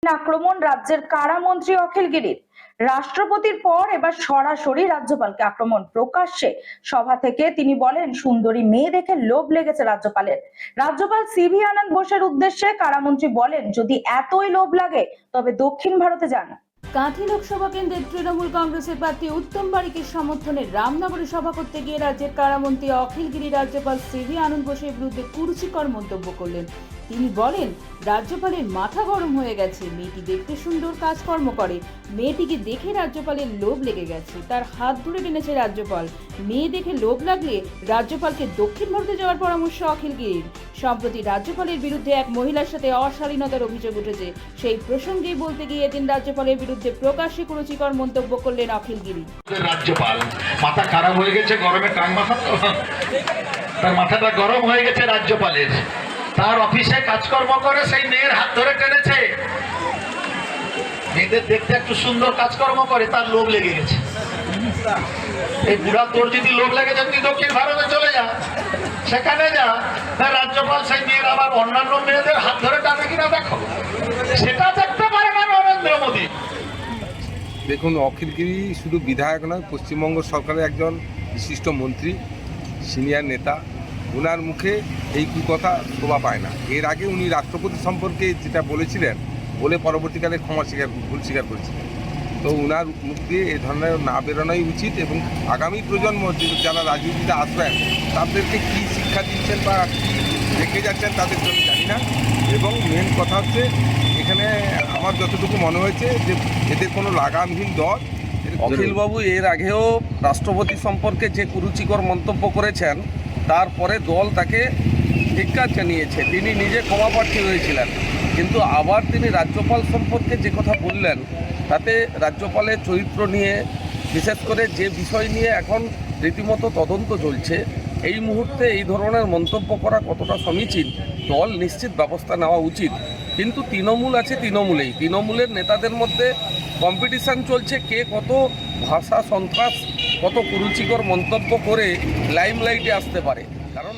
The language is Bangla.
আক্রমণ রাজ্যের কারামন্ত্রী অখিল গিরির। রাষ্ট্রপতির পর এবার সরাসরি রাজ্যপালকে আক্রমণ। প্রকাশ্যে সভা থেকে তিনি বলেন, সুন্দরী মেয়ে দেখে লোভ লেগেছে রাজ্যপালের। রাজ্যপাল সিভি আনন্দ বোসের উদ্দেশ্যে কারামন্ত্রী বলেন, যদি এতই লোভ লাগে তবে দক্ষিণ ভারতে যান। কাঁথি লোকসভা কেন্দ্রের তৃণমূল কংগ্রেসের প্রার্থী উত্তম বারিকের সমর্থনে রামনগরে সভা করতে গিয়ে রাজ্যের কারামন্ত্রী অখিল গিরি রাজ্যপাল সিভি আনন্দ বোসের বিরুদ্ধে কুরুচিকর মন্তব্য করলেন। তিনি বলেন, রাজ্যপালের মাথা গরম হয়ে গেছে, মেয়েটি দেখতে সুন্দর, কাজকর্ম করে, মেয়েটিকে দেখে রাজ্যপালের লোভ লেগে গেছে, তার হাত ধরে টেনেছে রাজ্যপাল। মেয়ে দেখে লোভ লাগলে রাজ্যপালকে দক্ষিণ ভারতে যাওয়ার পরামর্শ অখিল গিরির। সম্প্রতি রাজ্যপালের বিরুদ্ধে এক মহিলার সাথে অশালীনতার অভিযোগ উঠেছে, সেই প্রসঙ্গেই বলতে গিয়ে এদিন রাজ্যপালের বিরুদ্ধে প্রকাশ্যে কুরুচিকর মন্তব্য করলেন অখিল গিরি। রাজ্যপাল মাথা খারাপ হয়ে গেছে, গরমে টান মাথা, তার মাথাটা গরম হয়ে গেছে রাজ্যপালের। তার অফিসে কাজকর্ম করে সেই মেয়ের হাত ধরে টেনেছে, মেয়েদের দেখতে একটু সুন্দর কাজকর্ম করে, তার লোভ লেগে গেছে। এই বুড়া, তোর যদি লোভ লেগে যায় তুই দক্ষিণ ভারতে চলে যা, সেখানে যা। রাজ্যপাল সেই মেয়ের আবার অন্যান্য মেয়েদের হাত ধরে টানে কিনা দেখো, সেটা দেখতে পারে না নরেন্দ্র মোদী। দেখুন, অখিল গিরি শুধু বিধায়ক নয়, পশ্চিমবঙ্গ সরকারের একজন বিশিষ্ট মন্ত্রী, সিনিয়র নেতা। ওনার মুখে এই কথা শোভা পায় না। এর আগে উনি রাষ্ট্রপতি সম্পর্কে যেটা বলেছিলেন, বলে পরবর্তীকালে ভুল স্বীকার করেছিলেন। তো ওনার মুখ দিয়ে এ ধরনের না বেরোনোই উচিত, এবং আগামী প্রজন্ম যারা রাজনীতিতে আসবেন তাদেরকে কী শিক্ষা দিচ্ছেন বা কী রেখে যাচ্ছেন তাদের জন্য জানি না। এবং মেন কথা হচ্ছে, এখানে আমার যতটুকু মনে হয়েছে যে এদের কোনো লাগামহীন দল। অখিলবাবু এর আগেও রাষ্ট্রপতি সম্পর্কে যে কুরুচিকর মন্তব্য করেছেন, তারপরে দল তাকে ধিক্কার জানিয়েছে, তিনি নিজে ক্ষমাপ্রার্থী হয়েছিলেন। কিন্তু আবার তিনি রাজ্যপাল সম্পর্কে যে কথা বললেন, তাতে রাজ্যপালের চরিত্র নিয়ে, বিশেষ করে যে বিষয় নিয়ে এখন রীতিমতো তদন্ত চলছে, এই মুহূর্তে এই ধরনের মন্তব্য করা কতটা সমীচীন, দল নিশ্চিত ব্যবস্থা নেওয়া উচিত। কিন্তু তৃণমূল আছে, তৃণমূলের নেতাদের মধ্যে কম্পিটিশান চলছে, কে কত ভাষা সন্ত্রাস, কত কুরুচিকর মন্তব্য করে লাইমলাইটে আসতে পারে। কারণ